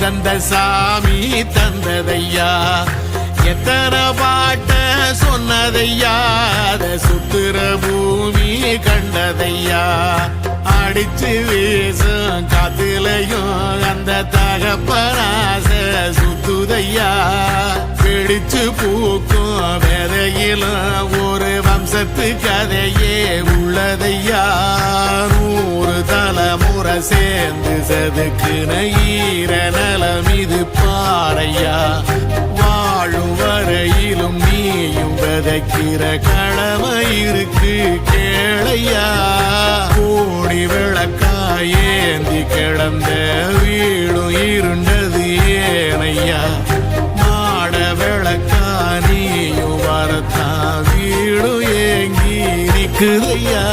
தந்த சாமி தந்ததையா எத்தனை பாட்ட சொன்னதையா அத சுத்துற பூமி கண்டதையா அடிச்சு வீசும் காத்துலையும் அந்த தகப்பராச சுத்துதையா பிடிச்சு பூக்கும் விதையிலும் ஒரு வம்சத்து கதையே உள்ளதையா 100 தலைமுறை சேர்ந்து செதுக்குன ஈர நலம் இது பாறையா வாழும் வரையிலும் நீயும் விதைக்கிற கடமை இருக்கு கேளையா கோடி விளக்காயேந்தி கிடந்த வீடும் இருண்டது ஏனையா மாட விளக்கா நீயும் வரத்தான் வீடும் ஏங்கி நிக்குதையா